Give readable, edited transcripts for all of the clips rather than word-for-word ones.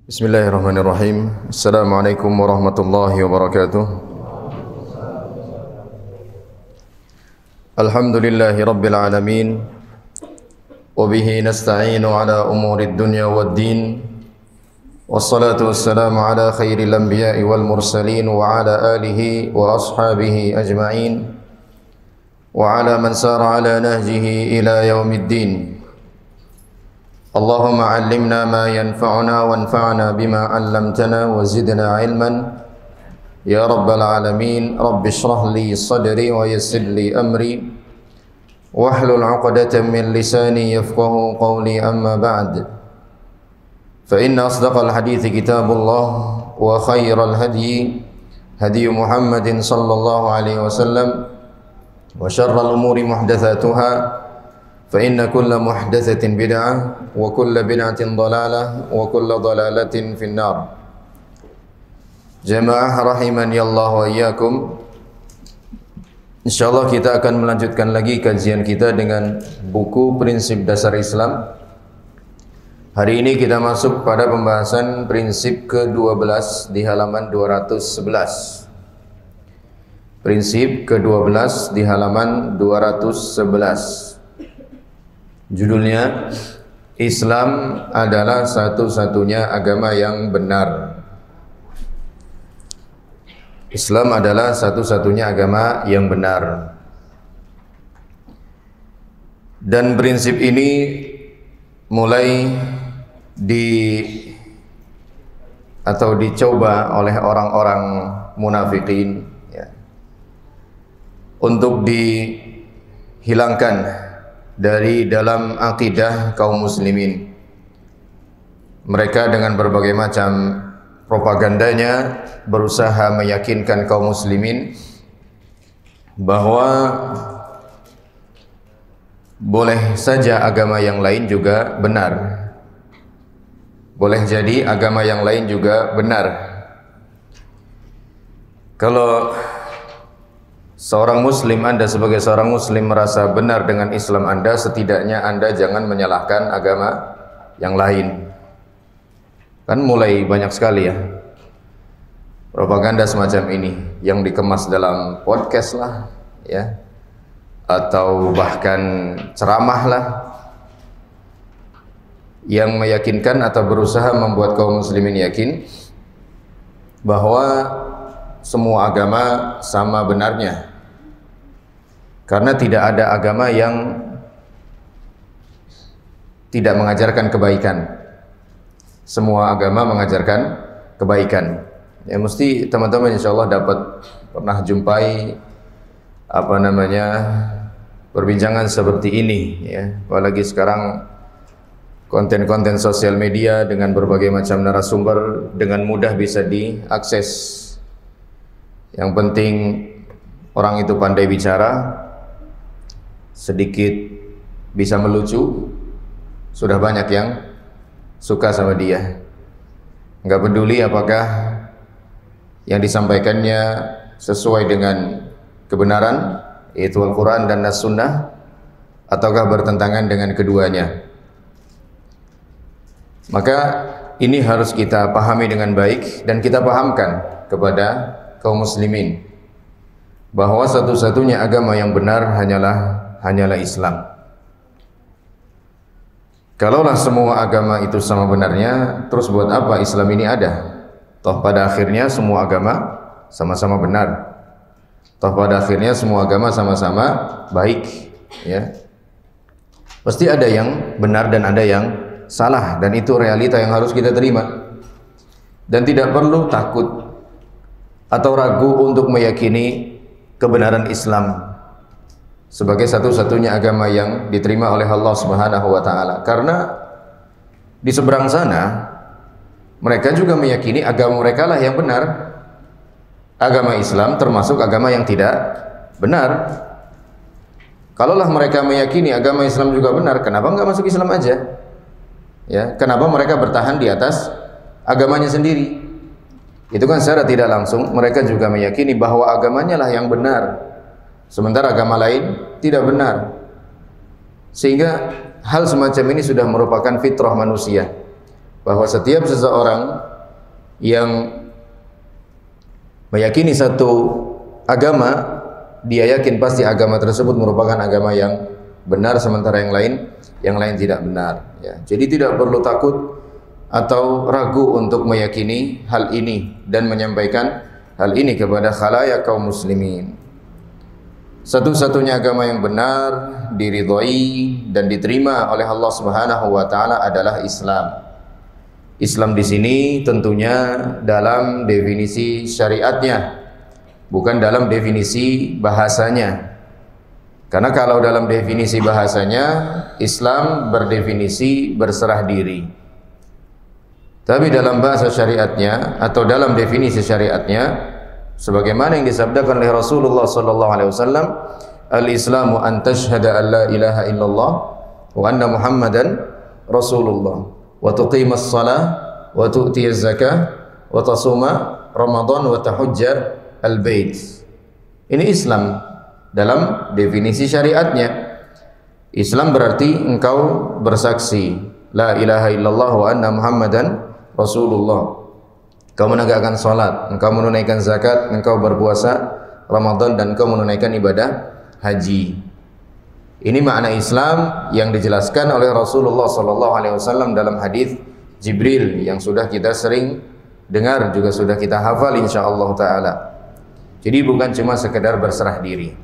Bismillahirrahmanirrahim. Assalamualaikum warahmatullahi wabarakatuh. Alhamdulillahi rabbil alamin. Wabihi nasta'inu ala umurid dunya waddin. Wassalatu wassalamu ala khairil anbiya'i wal mursalin. Wa ala alihi wa ashabihi ajma'in. Wa ala man sara ala nahjihi ila yaumiddin. Allahumma allimna ma yanfa'una wanfa'na bima 'allamtana wa zidna 'ilman ya rabbal alamin. Rabbi shrah li sadri wa yassir li amri wahlul 'uqdatam min lisani yafqahu qawli, amma ba'd. Fa inna asdaqal hadithi kitabullah wa khairal hadyi hadyu Muhammadin sallallahu alaihi wasallam wa syarral umuri muhdatsatuha fa inna kulla muhdatsatin bid'ah wa kulla bid'atin dhalalah wa kulla dhalalatin finnar. Jamaah rahimani Allah wa iyyakum. Insyaallah kita akan melanjutkan lagi kajian kita dengan buku Prinsip Dasar Islam. Hari ini kita masuk pada pembahasan prinsip ke-12 di halaman 211. Prinsip ke-12 di halaman 211. Judulnya, Islam adalah satu-satunya agama yang benar. Islam adalah satu-satunya agama yang benar. Dan prinsip ini mulai dicoba oleh orang-orang munafikin, ya, untuk dihilangkan dari dalam akidah kaum muslimin. Mereka dengan berbagai macam propagandanya berusaha meyakinkan kaum muslimin bahwa boleh saja agama yang lain juga benar. Boleh jadi agama yang lain juga benar. Kalau seorang muslim, Anda sebagai seorang muslim merasa benar dengan Islam Anda, setidaknya Anda jangan menyalahkan agama yang lain. Kan mulai banyak sekali ya propaganda semacam ini yang dikemas dalam podcast lah, ya, atau bahkan ceramah lah, yang meyakinkan atau berusaha membuat kaum muslimin yakin bahwa semua agama sama benarnya. Karena tidak ada agama yang tidak mengajarkan kebaikan. Semua agama mengajarkan kebaikan. Ya, mesti teman-teman insyaallah dapat pernah jumpai perbincangan seperti ini, ya. Apalagi sekarang konten-konten sosial media dengan berbagai macam narasumber dengan mudah bisa diakses. Yang penting orang itu pandai bicara, sedikit bisa melucu, sudah banyak yang suka sama dia. Enggak peduli apakah yang disampaikannya sesuai dengan kebenaran, yaitu Al-Quran dan As-Sunnah, ataukah bertentangan dengan keduanya. Maka ini harus kita pahami dengan baik dan kita pahamkan kepada kaum muslimin bahwa satu-satunya agama yang benar hanyalah Islam. Kalaulah semua agama itu sama benarnya, terus buat apa Islam ini ada? Toh pada akhirnya semua agama sama-sama benar. Toh pada akhirnya semua agama sama-sama baik, ya. Pasti ada yang benar dan ada yang salah, dan itu realita yang harus kita terima. Dan tidak perlu takut atau ragu untuk meyakini kebenaran Islam sebagai satu-satunya agama yang diterima oleh Allah Subhanahu wa taala. Karena di seberang sana mereka juga meyakini agama mereka lah yang benar. Agama Islam termasuk agama yang tidak benar. Kalaulah mereka meyakini agama Islam juga benar, kenapa enggak masuk Islam aja? Ya, kenapa mereka bertahan di atas agamanya sendiri? Itu kan secara tidak langsung mereka juga meyakini bahwa agamanya lah yang benar, sementara agama lain tidak benar. Sehingga hal semacam ini sudah merupakan fitrah manusia. bahwa setiap seseorang yang meyakini satu agama, dia yakin pasti agama tersebut merupakan agama yang benar, sementara yang lain tidak benar. Ya. Jadi tidak perlu takut atau ragu untuk meyakini hal ini dan menyampaikan hal ini kepada khalayak kaum muslimin. Satu-satunya agama yang benar, diridhai dan diterima oleh Allah Subhanahu wa taala adalah Islam. Islam di sini tentunya dalam definisi syariatnya, bukan dalam definisi bahasanya. Karena kalau dalam definisi bahasanya, Islam berdefinisi berserah diri. Tapi dalam bahasa syariatnya atau dalam definisi syariatnya, sebagaimana yang disabdakan oleh Rasulullah sallallahu alaihi wasallam, al-Islamu an tashhada an la ilaha illallah wa anna Muhammadan Rasulullah wa tuqimas shalah wa tu'tiyaz zakah wa tasuma Ramadan wa tahujja al-bait. Ini Islam dalam definisi syariatnya. Islam berarti engkau bersaksi la ilaha illallah wa anna Muhammadan Rasulullah. Engkau menegakkan salat, engkau menunaikan zakat, engkau berpuasa Ramadan dan engkau menunaikan ibadah haji. Ini makna Islam yang dijelaskan oleh Rasulullah sallallahu alaihi wasallam dalam hadis Jibril yang sudah kita sering dengar, juga sudah kita hafal insyaallah taala. Jadi bukan cuma sekedar berserah diri.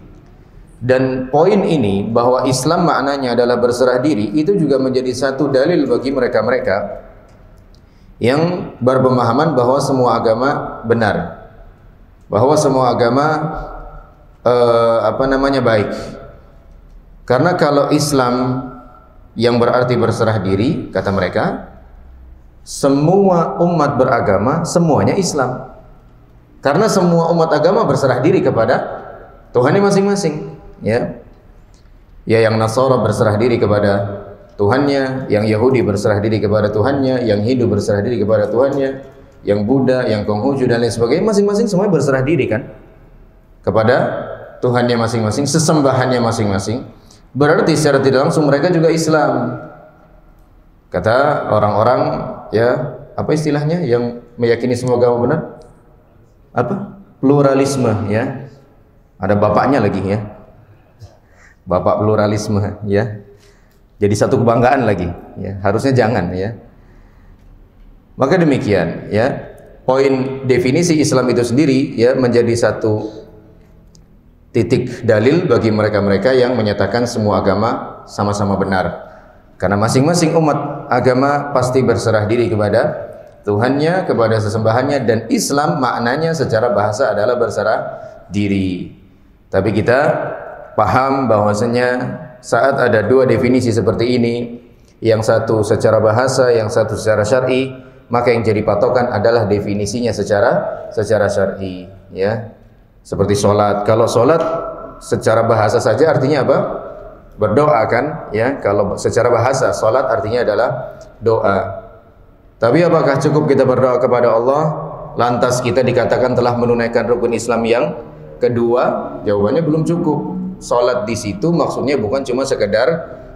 Dan poin ini bahwa Islam maknanya adalah berserah diri, itu juga menjadi satu dalil bagi mereka-mereka yang berpemahaman bahwa semua agama benar, bahwa semua agama baik. Karena kalau Islam yang berarti berserah diri, kata mereka, semua umat beragama semuanya Islam. Karena semua umat agama berserah diri kepada Tuhannya masing-masing, ya. Ya, yang Nasara berserah diri kepada Tuhannya, yang Yahudi berserah diri kepada Tuhannya, yang Hindu berserah diri kepada Tuhannya, yang Buddha, yang Konghucu dan lain sebagainya, masing-masing semuanya berserah diri kan kepada Tuhannya masing-masing, sesembahannya masing-masing. Berarti secara tidak langsung mereka juga Islam. Kata orang-orang, ya, apa istilahnya yang meyakini semua agama benar? Apa? Pluralisme, ya. Ada bapaknya lagi, ya. Bapak pluralisme, ya. Jadi satu kebanggaan lagi, ya. Harusnya jangan, ya. Maka demikian, ya. Poin definisi Islam itu sendiri, ya, menjadi satu titik dalil bagi mereka-mereka yang menyatakan semua agama sama-sama benar. Karena masing-masing umat agama pasti berserah diri kepada Tuhannya, kepada sesembahannya, dan Islam maknanya secara bahasa adalah berserah diri. Tapi kita paham bahwasanya saat ada dua definisi seperti ini, yang satu secara bahasa, yang satu secara syar'i, maka yang jadi patokan adalah definisinya secara syar'i, ya. Seperti sholat. Kalau sholat secara bahasa saja artinya apa? Berdoa kan, ya. Kalau secara bahasa sholat artinya adalah doa. Tapi apakah cukup kita berdoa kepada Allah lantas kita dikatakan telah menunaikan rukun Islam yang kedua? Jawabannya belum cukup. Sholat di situ maksudnya bukan cuma sekedar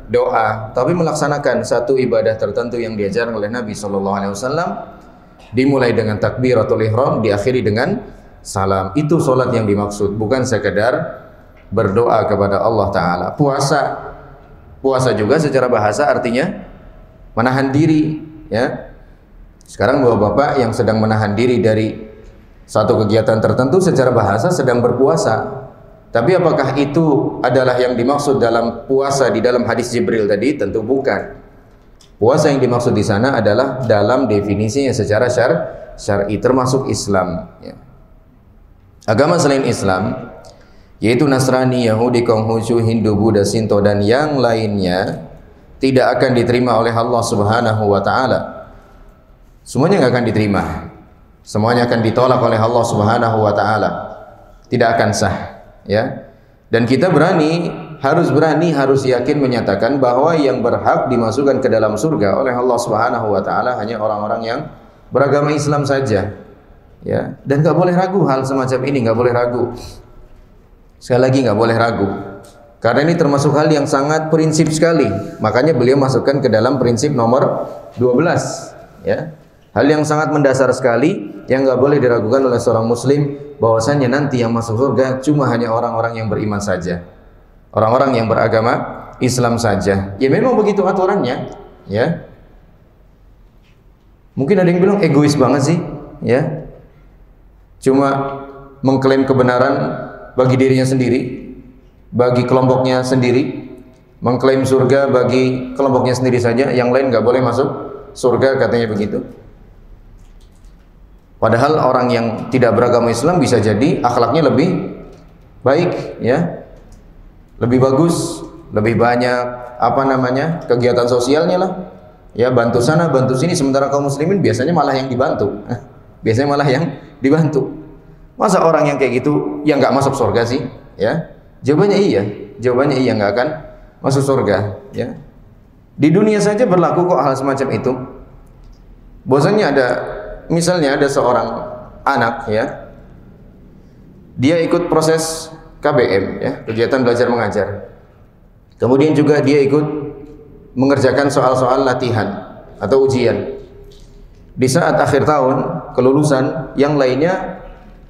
doa, tapi melaksanakan satu ibadah tertentu yang diajarkan oleh Nabi sallallahu alaihi wasallam, dimulai dengan takbiratul ihram, diakhiri dengan salam. Itu solat yang dimaksud, bukan sekedar berdoa kepada Allah Ta'ala. Puasa juga secara bahasa artinya menahan diri, ya. Sekarang bapak-bapak yang sedang menahan diri dari satu kegiatan tertentu secara bahasa sedang berpuasa. Tapi apakah itu adalah yang dimaksud dalam puasa di dalam hadis Jibril tadi? Tentu bukan. Puasa yang dimaksud di sana adalah dalam definisinya secara syar'i, termasuk Islam, ya. Agama selain Islam, yaitu Nasrani, Yahudi, Konghucu, Hindu, Buddha, Shinto dan yang lainnya, tidak akan diterima oleh Allah Subhanahu wa taala. Semuanya nggak akan diterima. Semuanya akan ditolak oleh Allah Subhanahu wa taala. Tidak akan sah, ya. Dan kita harus yakin menyatakan bahwa yang berhak dimasukkan ke dalam surga oleh Allah Subhanahu wa taala hanya orang-orang yang beragama Islam saja. Ya, dan nggak boleh ragu hal semacam ini, nggak boleh ragu. Sekali lagi nggak boleh ragu, karena ini termasuk hal yang sangat prinsip sekali. Makanya beliau masukkan ke dalam prinsip nomor 12. ya. Hal yang sangat mendasar sekali yang nggak boleh diragukan oleh seorang muslim, bahwasanya nanti yang masuk surga cuma hanya orang-orang yang beriman saja, orang-orang yang beragama Islam saja. Ya memang begitu aturannya, ya. Mungkin ada yang bilang egois banget sih, ya. Cuma mengklaim kebenaran bagi dirinya sendiri, bagi kelompoknya sendiri, mengklaim surga bagi kelompoknya sendiri saja, yang lain nggak boleh masuk surga, katanya begitu. Padahal orang yang tidak beragama Islam bisa jadi akhlaknya lebih baik, ya, lebih bagus, lebih banyak kegiatan sosialnya lah, ya, bantu sana bantu sini. Sementara kaum muslimin biasanya malah yang dibantu, biasanya malah yang dibantu. Masa orang yang kayak gitu yang nggak masuk surga sih, ya? Jawabannya iya nggak akan masuk surga, ya. Di dunia saja berlaku kok hal semacam itu. Bahwasanya misalnya ada seorang anak, ya, dia ikut proses KBM, ya, kegiatan belajar mengajar. Kemudian juga dia ikut mengerjakan soal-soal latihan atau ujian. Di saat akhir tahun kelulusan, yang lainnya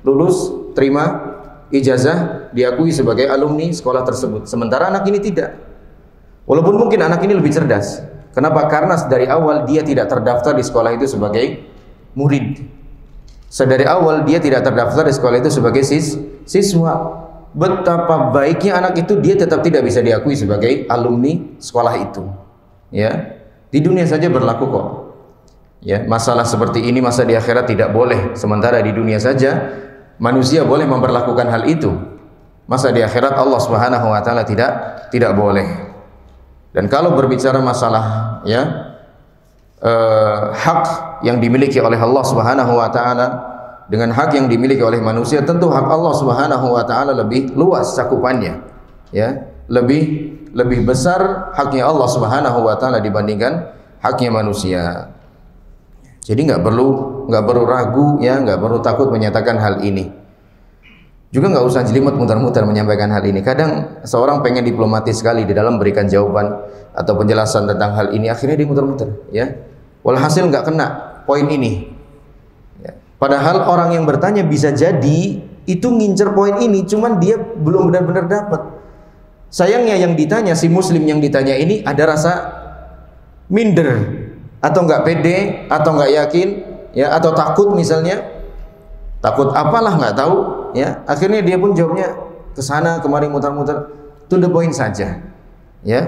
lulus, terima ijazah, diakui sebagai alumni sekolah tersebut. Sementara anak ini tidak. Walaupun mungkin anak ini lebih cerdas. Kenapa? Karena dari awal dia tidak terdaftar di sekolah itu sebagai murid. Sedari awal dia tidak terdaftar di sekolah itu sebagai siswa. Betapa baiknya anak itu, dia tetap tidak bisa diakui sebagai alumni sekolah itu, ya. Di dunia saja berlaku kok, ya. Masalah seperti ini masa di akhirat tidak boleh. Sementara di dunia saja manusia boleh memperlakukan hal itu, masa di akhirat Allah Subhanahu wa taala tidak boleh. Dan kalau berbicara masalah, ya, hak yang dimiliki oleh Allah Subhanahu wa taala dengan hak yang dimiliki oleh manusia, tentu hak Allah Subhanahu wa taala lebih luas cakupannya, ya. Lebih besar haknya Allah Subhanahu wa taala dibandingkan haknya manusia. Jadi nggak perlu ragu, ya, nggak perlu takut menyatakan hal ini. Juga nggak usah jelimet muter-muter menyampaikan hal ini. Kadang seorang pengen diplomatis sekali di dalam memberikan jawaban atau penjelasan tentang hal ini, akhirnya dia muter-muter, ya. Walhasil nggak kena poin ini. Ya. Padahal orang yang bertanya bisa jadi itu ngincer poin ini, cuman dia belum benar-benar dapat. Sayangnya yang ditanya, si muslim yang ditanya ini ada rasa minder, atau nggak pede, atau nggak yakin, ya, atau takut misalnya, takut apalah nggak tahu, ya. Akhirnya dia pun jawabnya ke sana kemari muter-muter, to the point saja, ya.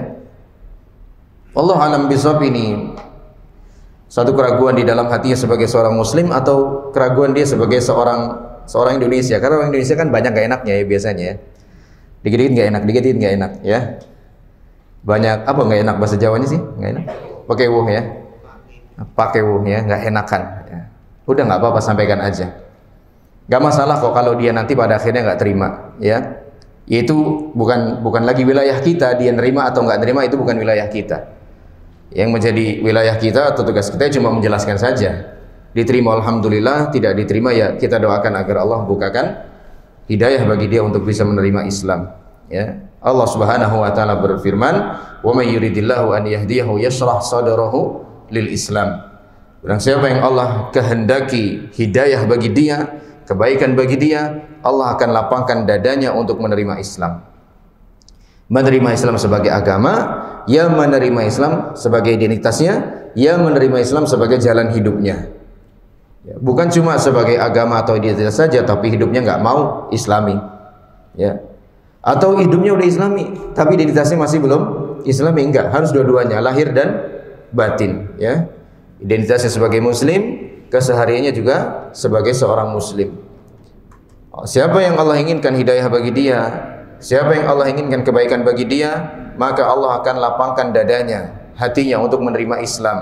Allah alam bisawab. Ini satu keraguan di dalam hatinya sebagai seorang muslim, atau keraguan dia sebagai seorang Indonesia. Karena orang Indonesia kan banyak gak enaknya, ya, biasanya, ya. Dikit-dikit gak enak, dikit-dikit gak enak, ya. Banyak apa gak enak bahasa Jawanya sih? Gak enak. Pakai wuh, ya. Pakai wuh, ya, gak enakan, ya. Udah nggak apa-apa, sampaikan aja. Gak masalah kok kalau dia nanti pada akhirnya nggak terima, ya. Itu bukan lagi wilayah kita, dia nerima atau nggak nerima itu bukan wilayah kita. Yang menjadi wilayah kita atau tugas kita cuma menjelaskan saja. Diterima alhamdulillah, tidak diterima ya kita doakan agar Allah bukakan hidayah bagi dia untuk bisa menerima Islam, ya. Allah Subhanahu wa taala berfirman, "Wa may yuridillahu an yahdiyahu yashrah sadrahu lil Islam." Barang siapa yang Allah kehendaki hidayah bagi dia, kebaikan bagi dia, Allah akan lapangkan dadanya untuk menerima Islam. Menerima Islam sebagai agama, ya menerima Islam sebagai identitasnya, ya menerima Islam sebagai jalan hidupnya. Ya, bukan cuma sebagai agama atau identitas saja, tapi hidupnya nggak mau Islami, ya. Atau hidupnya udah Islami, tapi identitasnya masih belum Islami, enggak. Harus dua-duanya, lahir dan batin, ya. Identitasnya sebagai Muslim, kesehariannya juga sebagai seorang Muslim. Siapa yang Allah inginkan hidayah bagi dia, siapa yang Allah inginkan kebaikan bagi dia, maka Allah akan lapangkan dadanya, hatinya untuk menerima Islam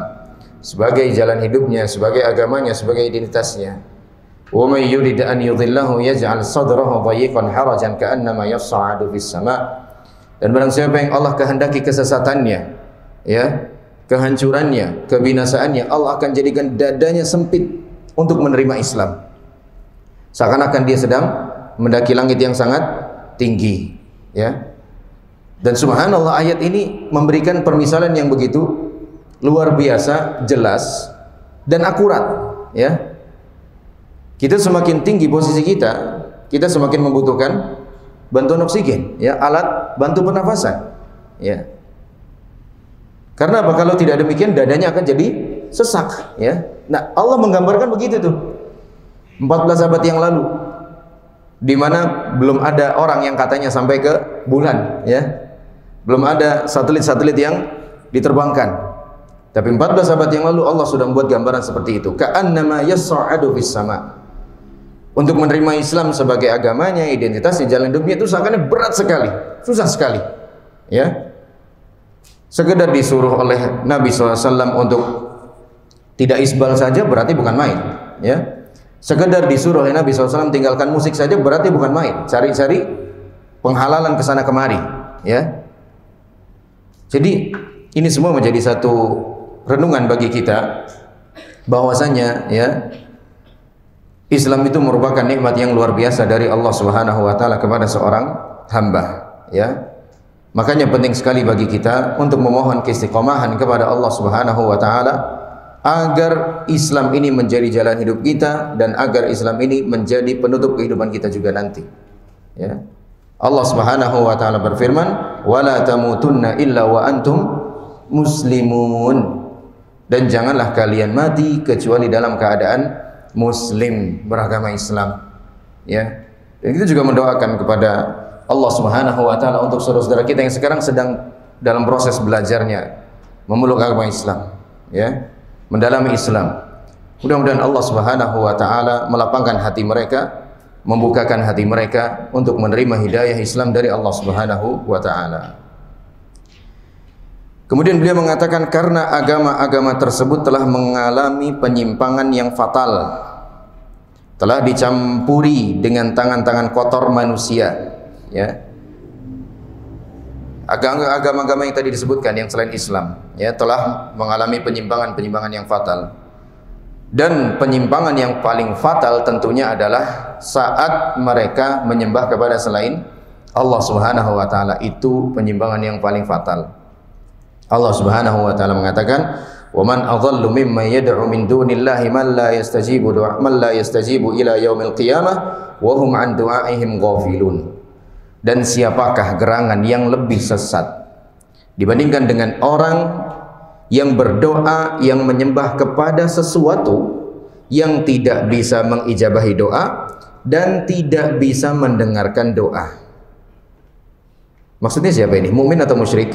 sebagai jalan hidupnya, sebagai agamanya, sebagai identitasnya. Wa may yurid an yudhillahu yaj'al sadrahu dhayiqan harajan ka'annama yas'adu fis sama'. Dan barang siapa yang Allah kehendaki kesesatannya, ya, kehancurannya, kebinasaannya, Allah akan jadikan dadanya sempit untuk menerima Islam. Seakan-akan dia sedang mendaki langit yang sangat tinggi, ya. Dan subhanallah, ayat ini memberikan permisalan yang begitu luar biasa jelas dan akurat, ya. Kita semakin tinggi posisi kita, kita semakin membutuhkan bantuan oksigen, ya, alat bantu pernafasan, ya. Karena apa? Kalau tidak demikian dadanya akan jadi sesak, ya. Nah, Allah menggambarkan begitu tuh 14 abad yang lalu, di mana belum ada orang yang katanya sampai ke bulan, ya. Belum ada satelit-satelit yang diterbangkan. Tapi 14 abad yang lalu Allah sudah membuat gambaran seperti itu. Ka'annama yas'adu fis sama. Untuk menerima Islam sebagai agamanya, identitasnya, jalan hidupnya itu seakan berat sekali, susah sekali, ya. Sekedar disuruh oleh Nabi SAW untuk tidak isbal saja berarti bukan main, ya. Sekedar disuruh oleh Nabi SAW tinggalkan musik saja berarti bukan main, cari-cari penghalalan kesana kemari, ya. Jadi ini semua menjadi satu renungan bagi kita bahwasanya, ya, Islam itu merupakan nikmat yang luar biasa dari Allah Subhanahu wa taala kepada seorang hamba, ya. Makanya penting sekali bagi kita untuk memohon keistiqomahan kepada Allah Subhanahu wa taala agar Islam ini menjadi jalan hidup kita dan agar Islam ini menjadi penutup kehidupan kita juga nanti, ya. Allah Subhanahu wa taala berfirman, "Wala tamutunna illa wa antum muslimun." Dan janganlah kalian mati kecuali dalam keadaan muslim, beragama Islam, ya. Dan kita juga mendoakan kepada Allah Subhanahu wa taala untuk saudara-saudara kita yang sekarang sedang dalam proses belajarnya memeluk agama Islam, ya, mendalami Islam. Mudah-mudahan Allah Subhanahu wa taala melapangkan hati mereka, membukakan hati mereka untuk menerima hidayah Islam dari Allah Subhanahu wa taala. Kemudian beliau mengatakan karena agama-agama tersebut telah mengalami penyimpangan yang fatal, telah dicampuri dengan tangan-tangan kotor manusia, ya. Agama-agama yang tadi disebutkan yang selain Islam, ya, telah mengalami penyimpangan-penyimpangan yang fatal. Dan penyimpangan yang paling fatal tentunya adalah saat mereka menyembah kepada selain Allah Subhanahu wa taala. Itu penyimpangan yang paling fatal. Allah Subhanahu wa taala mengatakan, "Wa man adhallu mimman yad'u min dunillahi man la yastajibu ila yaumil qiyamah wa hum an du'aihim ghafilun." Dan siapakah gerangan yang lebih sesat dibandingkan dengan orang yang berdoa, yang menyembah kepada sesuatu yang tidak bisa mengijabahi doa dan tidak bisa mendengarkan doa. Maksudnya siapa ini? Mukmin atau musyrik?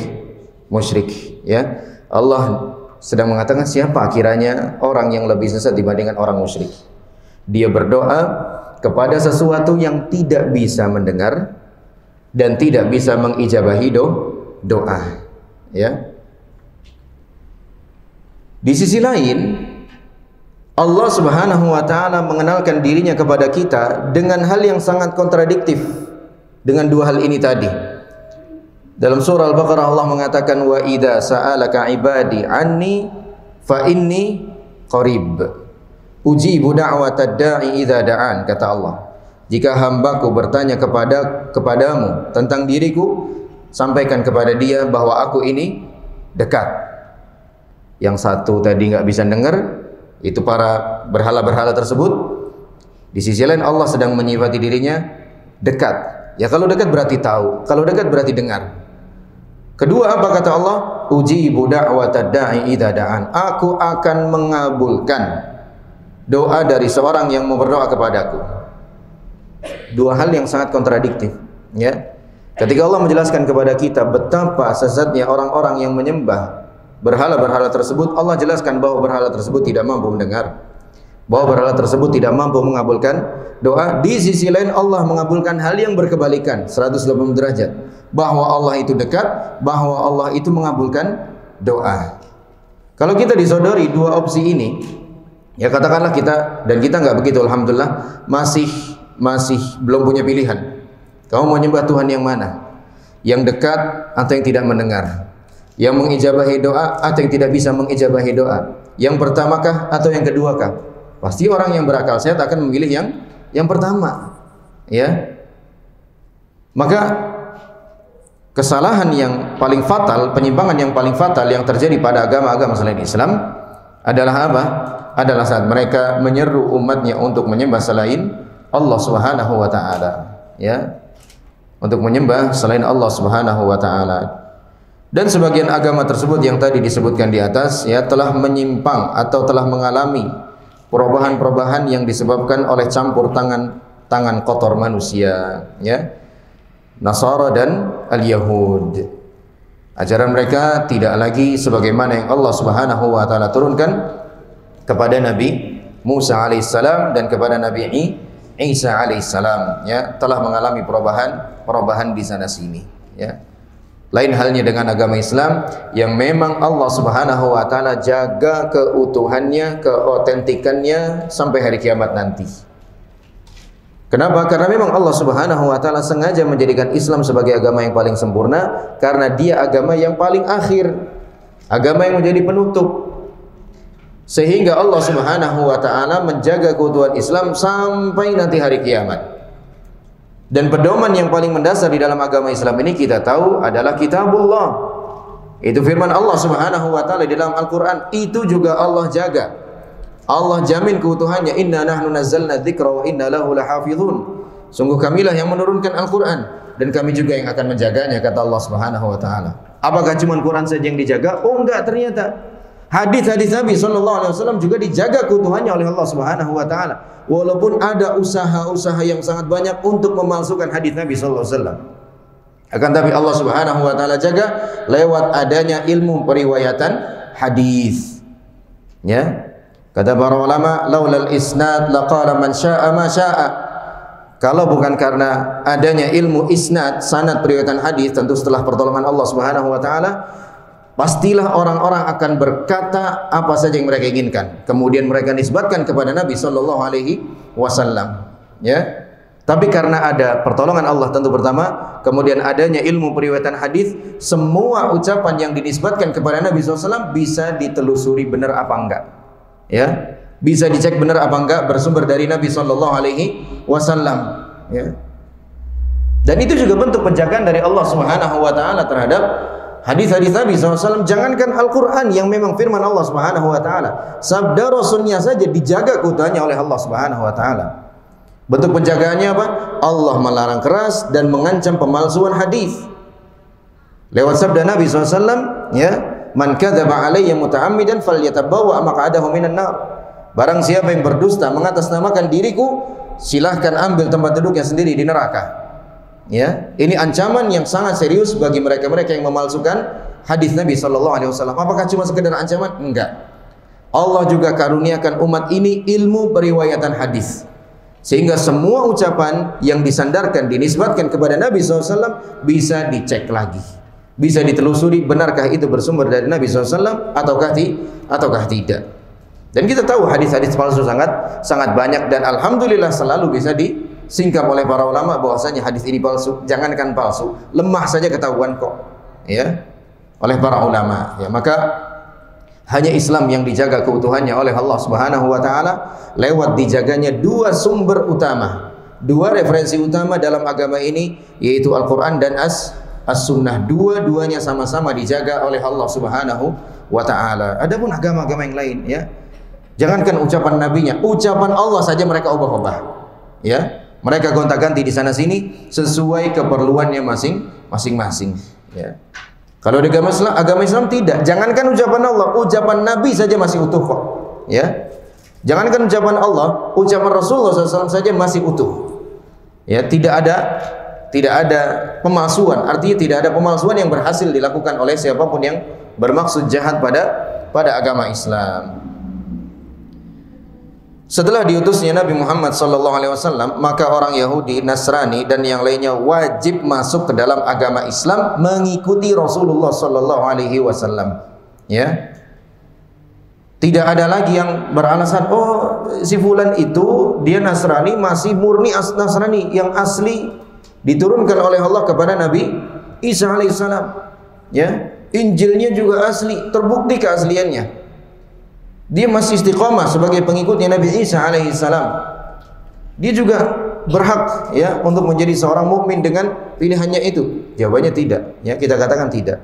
Musyrik, ya. Allah sedang mengatakan siapa kiranya orang yang lebih sesat dibandingkan orang musyrik. Dia berdoa kepada sesuatu yang tidak bisa mendengar dan tidak bisa mengijabahi doa, ya. Di sisi lain, Allah Subhanahu wa taala mengenalkan dirinya kepada kita dengan hal yang sangat kontradiktif dengan dua hal ini tadi. Dalam surah Al-Baqarah Allah mengatakan, "Wa idza sa'alaka 'ibadi 'anni fa inni qarib. Ujibu da'watad da'i idza da'an," kata Allah. Jika hambaku bertanya kepadamu tentang diriku, sampaikan kepada dia bahwa aku ini dekat. Yang satu tadi nggak bisa dengar, itu para berhala-berhala tersebut. Di sisi lain Allah sedang menyifati dirinya dekat. Ya, kalau dekat berarti tahu, kalau dekat berarti dengar. Kedua, apa kata Allah? Ujibu da'watad da'i idza da'an. Aku akan mengabulkan doa dari seorang yang mau berdoa kepadaku. Dua hal yang sangat kontradiktif, ya. Ketika Allah menjelaskan kepada kita betapa sesatnya orang-orang yang menyembah berhala-berhala tersebut, Allah jelaskan bahwa berhala tersebut tidak mampu mendengar, bahwa berhala tersebut tidak mampu mengabulkan doa. Di sisi lain Allah mengabulkan hal yang berkebalikan 180 derajat, bahwa Allah itu dekat, bahwa Allah itu mengabulkan doa. Kalau kita disodori dua opsi ini, ya katakanlah kita nggak begitu, alhamdulillah masih belum punya pilihan. Kamu mau nyembah Tuhan yang mana? Yang dekat atau yang tidak mendengar? Yang mengijabahi doa atau yang tidak bisa mengijabahi doa? Yang pertamakah atau yang keduakah? Pasti orang yang berakal sehat akan memilih yang pertama, ya. Maka kesalahan yang paling fatal, penyimpangan yang paling fatal yang terjadi pada agama-agama selain Islam adalah apa? Adalah saat mereka menyeru umatnya untuk menyembah selain Allah Subhanahu wa taala, ya. Untuk menyembah selain Allah Subhanahu wa taala. Dan sebagian agama tersebut yang tadi disebutkan di atas, ya, telah menyimpang atau telah mengalami perubahan-perubahan yang disebabkan oleh campur tangan kotor manusia, ya. Nasara dan al-Yahud. Ajaran mereka tidak lagi sebagaimana yang Allah Subhanahu wa taala turunkan kepada Nabi Musa alaihissalam dan kepada Nabi Isa alaihissalam, ya, telah mengalami perubahan di sana sini, ya. Lain halnya dengan agama Islam yang memang Allah Subhanahu wa taala jaga keutuhannya, keotentikannya sampai hari kiamat nanti. Kenapa? Karena memang Allah Subhanahu wa taala sengaja menjadikan Islam sebagai agama yang paling sempurna karena dia agama yang paling akhir, agama yang menjadi penutup. Sehingga Allah Subhanahu wa taala menjaga keutuhan Islam sampai nanti hari kiamat. Dan pedoman yang paling mendasar di dalam agama Islam ini kita tahu adalah kitabullah. Itu firman Allah Subhanahu wa taala di dalam Al-Qur'an, itu juga Allah jaga. Allah jamin keutuhannya, inna nahnu nazzalna dzikra wa inna lahu lahafizun. Sungguh kamilah yang menurunkan Al-Qur'an dan kami juga yang akan menjaganya, kata Allah Subhanahu wa taala. Apakah cuma Quran saja yang dijaga? Oh enggak, ternyata hadis-hadis Nabi sallallahu alaihi wasallam juga dijaga keutuhannya oleh Allah Subhanahu wa taala. Walaupun ada usaha-usaha yang sangat banyak untuk memalsukan hadis Nabi sallallahu alaihi wasallam. Akan tapi Allah Subhanahu wa taala jaga lewat adanya ilmu periwayatan hadis. Ya. Kata para ulama, laulal isnad laqala man syaa'a ma syaa'a. Kalau bukan karena adanya ilmu isnad, sanad periwayatan hadis, tentu setelah pertolongan Allah Subhanahu wa taala, pastilah orang-orang akan berkata apa saja yang mereka inginkan. Kemudian mereka nisbatkan kepada Nabi sallallahu alaihi wasallam, ya. Tapi karena ada pertolongan Allah tentu pertama, kemudian adanya ilmu periwayatan hadis, semua ucapan yang dinisbatkan kepada Nabi SAW bisa ditelusuri benar apa enggak, ya. Bisa dicek benar apa enggak bersumber dari Nabi sallallahu alaihi wasallam, ya. Dan itu juga bentuk penjagaan dari Allah Subhanahu wa taala terhadap hadis-hadis Nabi SAW. Jangankan Al-Quran yang memang firman Allah Subhanahu wa taala, sabda Rasulnya saja dijaga keutuhannya oleh Allah Subhanahu wa taala. Bentuk penjagaannya apa? Allah melarang keras dan mengancam pemalsuan hadis. Lewat sabda Nabi SAW, ya, man kadzaba alayya muta'ammidan falyatabawwa maq'adahu minan nar. Barang siapa yang berdusta mengatasnamakan diriku, silahkan ambil tempat duduknya sendiri di neraka. Ya, ini ancaman yang sangat serius bagi mereka-mereka yang memalsukan hadis Nabi sallallahu alaihi wasallam. Apakah cuma sekedar ancaman? Enggak. Allah juga karuniakan umat ini ilmu periwayatan hadis. Sehingga semua ucapan yang disandarkan dinisbatkan kepada Nabi SAW bisa dicek lagi. Bisa ditelusuri benarkah itu bersumber dari Nabi SAW ataukah tidak. Dan kita tahu hadis-hadis palsu sangat banyak dan alhamdulillah selalu bisa disingkap oleh para ulama bahwasanya hadis ini palsu. Jangankan palsu, lemah saja ketahuan kok, ya, oleh para ulama. Ya, maka hanya Islam yang dijaga keutuhannya oleh Allah Subhanahu wa taala lewat dijaganya dua sumber utama, dua referensi utama dalam agama ini, yaitu Al-Qur'an dan As-Sunnah. Dua-duanya sama-sama dijaga oleh Allah Subhanahu wa taala. Adapun agama-agama yang lain, ya, jangankan ucapan nabinya, ucapan Allah saja mereka ubah-ubah. Ya, mereka gonta-ganti di sana sini sesuai keperluannya masing-masing, ya. Kalau di agama Islam tidak. Jangankan ucapan Allah, ucapan Nabi saja masih utuh kok, ya. Jangankan ucapan Allah, ucapan Rasulullah SAW saja masih utuh. Ya, tidak ada pemalsuan. Artinya tidak ada pemalsuan yang berhasil dilakukan oleh siapapun yang bermaksud jahat pada agama Islam. Setelah diutusnya Nabi Muhammad SAW, maka orang Yahudi, Nasrani dan yang lainnya wajib masuk ke dalam agama Islam mengikuti Rasulullah SAW. Ya, tidak ada lagi yang beralasan, oh si fulan itu dia Nasrani, masih murni Nasrani yang asli diturunkan oleh Allah kepada Nabi Isa alaihissalam. Ya, Injilnya juga asli, terbukti keasliannya. Dia masih istiqamah sebagai pengikutnya Nabi Isa alaihissalam. Dia juga berhak, ya, untuk menjadi seorang mukmin dengan pilihannya itu. Jawabannya tidak, ya, kita katakan tidak.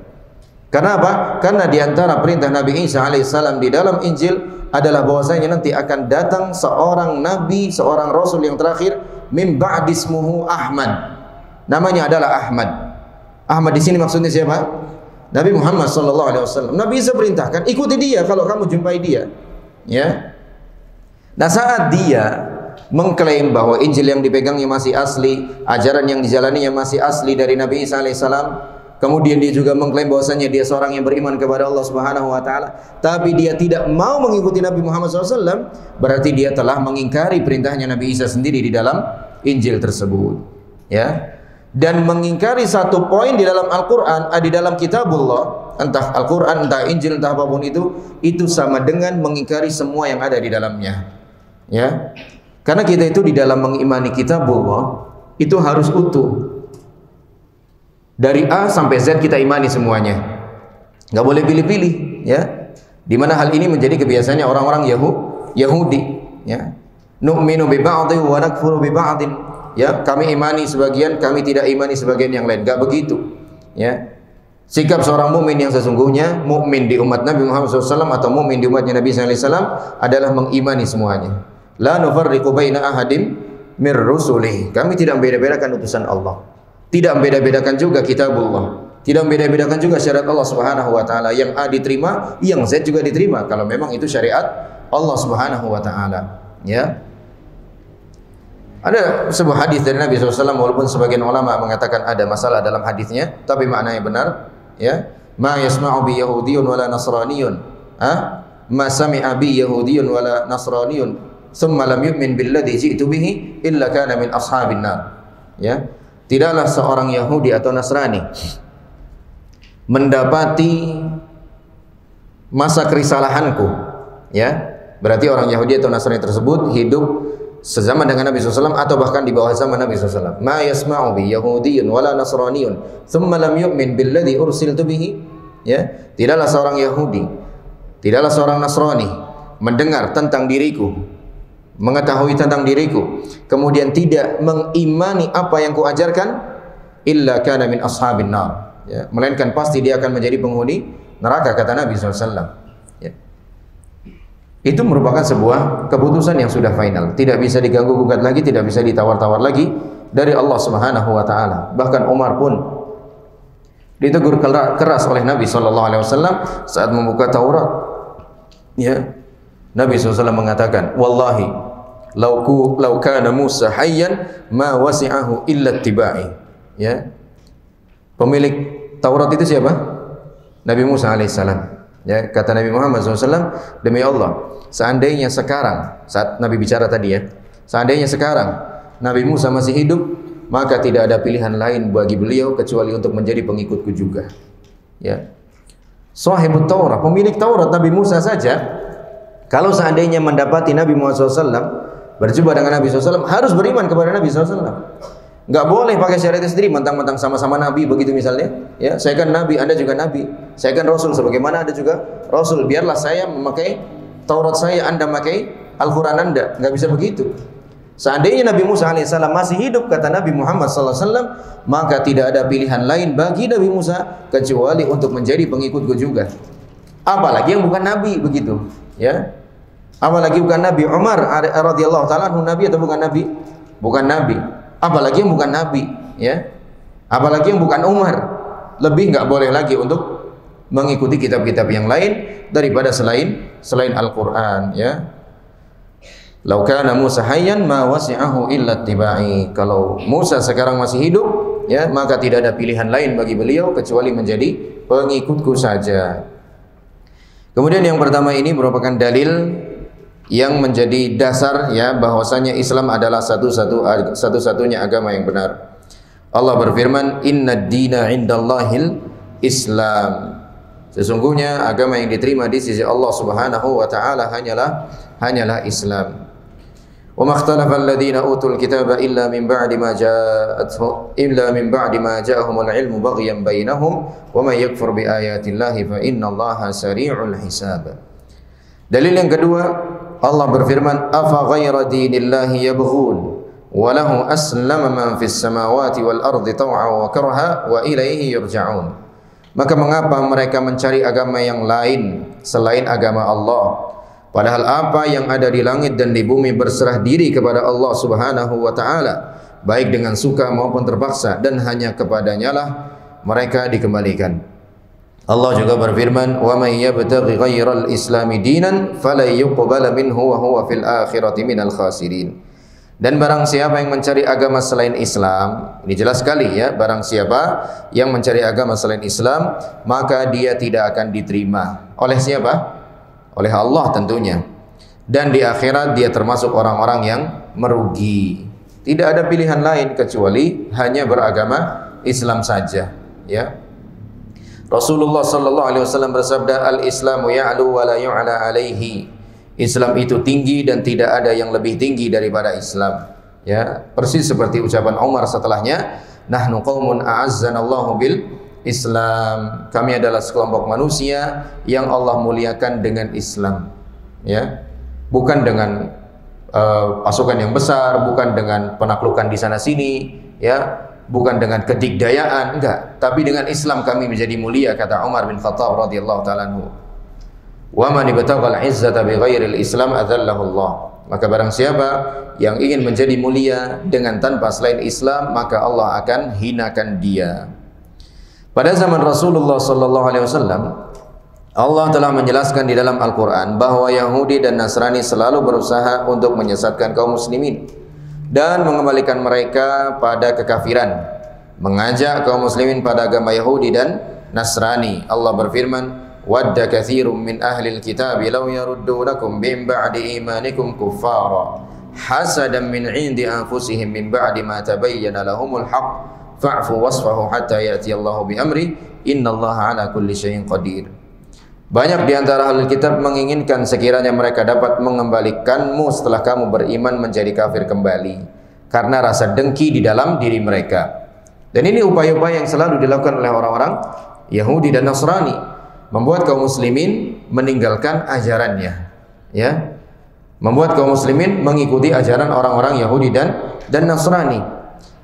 Karena apa? Karena di antara perintah Nabi Isa alaihissalam di dalam Injil adalah bahwasanya nanti akan datang seorang nabi, seorang rasul yang terakhir, min ba'di ismuhu Ahmad. Namanya adalah Ahmad. Ahmad di sini maksudnya siapa? Nabi Muhammad sallallahu alaihi wasallam. Nabi Isa perintahkan, ikuti dia kalau kamu jumpai dia. Ya. Nah, saat dia mengklaim bahwa Injil yang dipegangnya masih asli, ajaran yang dijalaninya masih asli dari Nabi Isa alaihissalam, kemudian dia juga mengklaim bahwasanya dia seorang yang beriman kepada Allah Subhanahu wa taala, tapi dia tidak mau mengikuti Nabi Muhammad SAW, berarti dia telah mengingkari perintahnya Nabi Isa sendiri di dalam Injil tersebut. Ya. Dan mengingkari satu poin di dalam Al-Qur'an, di dalam kitabullah, entah Al-Qur'an, entah Injil, entah apapun itu sama dengan mengingkari semua yang ada di dalamnya. Ya. Karena kita itu di dalam mengimani kitabullah itu harus utuh. Dari A sampai Z kita imani semuanya. Enggak boleh pilih-pilih, ya. Di mana hal ini menjadi kebiasaannya orang-orang Yahudi, ya. Nu'minu bi ba'dhin wa nakfuru bi ba'dhin. Ya, kami imani sebagian, kami tidak imani sebagian yang lain. Enggak begitu, ya. Sikap seorang mukmin yang sesungguhnya, mukmin di umat Nabi Muhammad SAW atau mukmin di umatnya Nabi SAW adalah mengimani semuanya. La nufarriqu baina ahadim mir rusulih. Kami tidak membeda-bedakan utusan Allah. Tidak membeda-bedakan juga kitabullah. Tidak membeda-bedakan juga syariat Allah Subhanahu wa taala. Yang A diterima, yang Z juga diterima kalau memang itu syariat Allah Subhanahu wa taala. Ya. Ada sebuah hadis dari Nabi SAW, walaupun sebagian ulama mengatakan ada masalah dalam hadisnya, tapi maknanya benar. Ya. Ma yasma'u bi yahudiyyun wala nasraniyyun. Ma sami'a bi yahudiyyun wala nasraniyyun. Tsumma lam yu'min billadzi ji'tu bihi illa kana min ashabin nar. Ya. Tidaklah seorang Yahudi atau Nasrani mendapati masa kerisalahanku, ya. Berarti orang Yahudi atau Nasrani tersebut hidup sezaman dengan Nabi SAW atau bahkan di bawah zaman Nabi SAW. Ma yasma'u bi yahudiyyun wala nasraniyyun thumma lam yu'min billadzi ursiltu bihi. Ya, tidaklah seorang Yahudi, tidaklah seorang Nasrani mendengar tentang diriku, mengetahui tentang diriku, kemudian tidak mengimani apa yang kuajarkan, illa kana min ashabin nar. Ya, melainkan pasti dia akan menjadi penghuni neraka, kata Nabi SAW. Ya. Itu merupakan sebuah keputusan yang sudah final, tidak bisa diganggu gugat lagi, tidak bisa ditawar-tawar lagi dari Allah Subhanahu wa taala. Bahkan Umar pun ditegur keras oleh Nabi SAW saat membuka Taurat. Ya. Nabi SAW mengatakan, wallahi law kana Musa hayyan ma wasi'ahu illa ittiba'i. Ya. Pemilik Taurat itu siapa? Nabi Musa alaihissalam. Ya, kata Nabi Muhammad SAW, demi Allah, seandainya sekarang, saat Nabi bicara tadi ya, seandainya sekarang Nabi Musa masih hidup, maka tidak ada pilihan lain bagi beliau kecuali untuk menjadi pengikutku juga. Ya. Sahibut Taurat, pemilik Taurat Nabi Musa saja, kalau seandainya mendapati Nabi Muhammad SAW, berjumpa dengan Nabi SAW, harus beriman kepada Nabi SAW. Enggak boleh pakai syariat sendiri, mentang-mentang sama-sama Nabi begitu misalnya. Ya, saya kan Nabi, Anda juga Nabi. Saya kan Rasul, sebagaimana Anda juga Rasul. Biarlah saya memakai Taurat saya, Anda memakai Al-Quran Anda. Enggak bisa begitu. Seandainya Nabi Musa alaihissalam masih hidup, kata Nabi Muhammad SAW, maka tidak ada pilihan lain bagi Nabi Musa kecuali untuk menjadi pengikutku juga. Apalagi yang bukan Nabi begitu. Ya. Apalagi bukan Nabi. Umar radhiyallahu taala anhu Nabi atau bukan Nabi? Bukan Nabi. Apalagi yang bukan Nabi, ya. Apalagi yang bukan Umar. Lebih enggak boleh lagi untuk mengikuti kitab-kitab yang lain daripada selain Al-Qur'an, ya. Lau kana Musa hayyan ma wasi'ahu illa ittiba'i. Kalau Musa sekarang masih hidup, ya, maka tidak ada pilihan lain bagi beliau kecuali menjadi pengikutku saja. Kemudian yang pertama ini merupakan dalil yang menjadi dasar, ya, bahwasanya Islam adalah satu-satunya agama yang benar. Allah berfirman, "Innad dina 'indallahil Islam." Sesungguhnya agama yang diterima di sisi Allah Subhanahu wa taala hanyalah Islam. Wa makhtalafa alladziina utul kitaba illa min ba'di ma ja'ahumul ilmu baghyan bainahum wa may yakfur bi ayatillahi fa innallaha sari'ul hisab. Dalil yang kedua, Allah berfirman, afa ghaira dinillahi yabghun wa lahu aslama man fis samawati wal ardi taw'an wa karha wa ilaihi yurja'un. Maka mengapa mereka mencari agama yang lain selain agama Allah? Padahal apa yang ada di langit dan di bumi berserah diri kepada Allah Subhanahu wa taala, baik dengan suka maupun terpaksa, dan hanya kepadanya lah mereka dikembalikan. Allah juga berfirman, "Wa may yabtaghi ghairal islami dinan fala yuqbala minhu wa huwa fil akhirati minal khasirin." Dan barang siapa yang mencari agama selain Islam, ini jelas sekali ya, barang siapa yang mencari agama selain Islam, maka dia tidak akan diterima. Oleh siapa? Oleh Allah tentunya. Dan di akhirat dia termasuk orang-orang yang merugi. Tidak ada pilihan lain kecuali hanya beragama Islam saja, ya. Rasulullah sallallahu alaihi wasallam bersabda, "Al-Islamu ya'lu wa la yu'la alaihi." Islam itu tinggi dan tidak ada yang lebih tinggi daripada Islam. Ya, persis seperti ucapan Umar setelahnya, "Nahnu qaumun a'azzanallahu bil Islam." Kami adalah sekelompok manusia yang Allah muliakan dengan Islam. Ya. Bukan dengan pasukan yang besar, bukan dengan penaklukan di sana sini, ya. Bukan dengan kedikdayaan, enggak, tapi dengan Islam kami menjadi mulia, kata Umar bin Khattab radhiyallahu taala anhu. Wa man ibtagha al-izzata bighairi al-islam adallahu Allah. Maka barang siapa yang ingin menjadi mulia dengan tanpa selain Islam, maka Allah akan hinakan dia. Pada zaman Rasulullah sallallahu alaihi wasallam, Allah telah menjelaskan di dalam Al-Qur'an bahwa Yahudi dan Nasrani selalu berusaha untuk menyesatkan kaum muslimin dan mengembalikan mereka pada kekafiran, mengajak kaum muslimin pada agama Yahudi dan Nasrani. Allah berfirman, "Wadda katsirun min ahlil kitabi law yaruddunakum min ba'di imanikum kuffara hasadan min 'indi anfusihim min ba'di ma tabayyana lahumul haqq fa'fu wasfahu hatta ya'ti Allahu bi amri innallaha 'ala kulli syai'in qadir." Banyak di antara ahli kitab menginginkan sekiranya mereka dapat mengembalikanmu setelah kamu beriman menjadi kafir kembali, karena rasa dengki di dalam diri mereka. Dan ini upaya-upaya yang selalu dilakukan oleh orang-orang Yahudi dan Nasrani, membuat kaum muslimin meninggalkan ajarannya, ya, membuat kaum muslimin mengikuti ajaran orang-orang Yahudi dan Nasrani.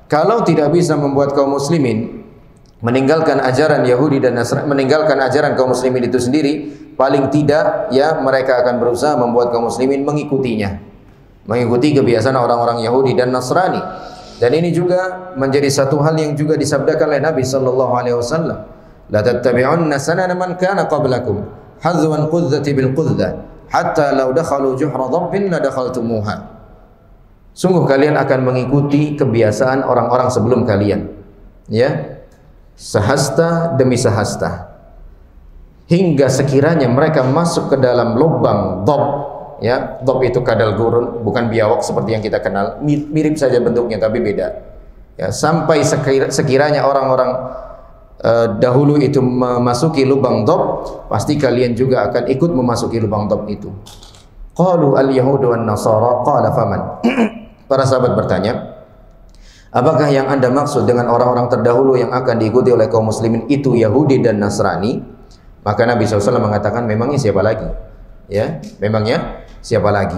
Kalau tidak bisa membuat kaum muslimin meninggalkan ajaran Yahudi dan Nasrani, meninggalkan ajaran kaum muslimin itu sendiri, paling tidak ya mereka akan berusaha membuat kaum muslimin mengikutinya, mengikuti kebiasaan orang-orang Yahudi dan Nasrani. Dan ini juga menjadi satu hal yang juga disabdakan oleh Nabi sallallahu alaihi wasallam, "La tattabi'unna sanana man kana qablakum hadwan qudzati bil qudza hatta law dakhalu juhra dhabbin la dakhaltumuha." Sungguh kalian akan mengikuti kebiasaan orang-orang sebelum kalian, ya, sehasta demi sehasta, hingga sekiranya mereka masuk ke dalam lubang dhab, ya, dhab itu kadal gurun, bukan biawak seperti yang kita kenal, mirip saja bentuknya tapi beda, ya, sampai sekiranya orang-orang dahulu itu memasuki lubang dhab, pasti kalian juga akan ikut memasuki lubang dhab itu. Qalu al-yahudu wan nasara qala faman. Para sahabat bertanya, apakah yang Anda maksud dengan orang-orang terdahulu yang akan diikuti oleh kaum muslimin itu Yahudi dan Nasrani? Maka Nabi SAW mengatakan, memangnya siapa lagi? Ya, memangnya siapa lagi?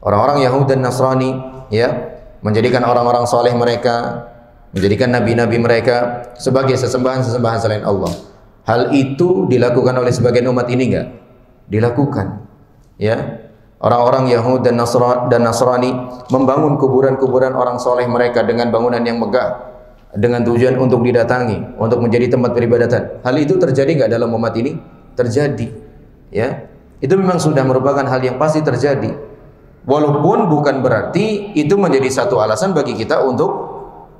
Orang-orang Yahudi dan Nasrani, ya, menjadikan orang-orang soleh mereka, menjadikan nabi-nabi mereka sebagai sesembahan-sesembahan selain Allah. Hal itu dilakukan oleh sebagian umat ini enggak? Dilakukan, ya. Orang-orang Yahudi dan Nasrani membangun kuburan-kuburan orang soleh mereka dengan bangunan yang megah, dengan tujuan untuk didatangi, untuk menjadi tempat peribadatan. Hal itu terjadi nggak dalam umat ini? Terjadi, ya. Itu memang sudah merupakan hal yang pasti terjadi. Walaupun bukan berarti itu menjadi satu alasan bagi kita untuk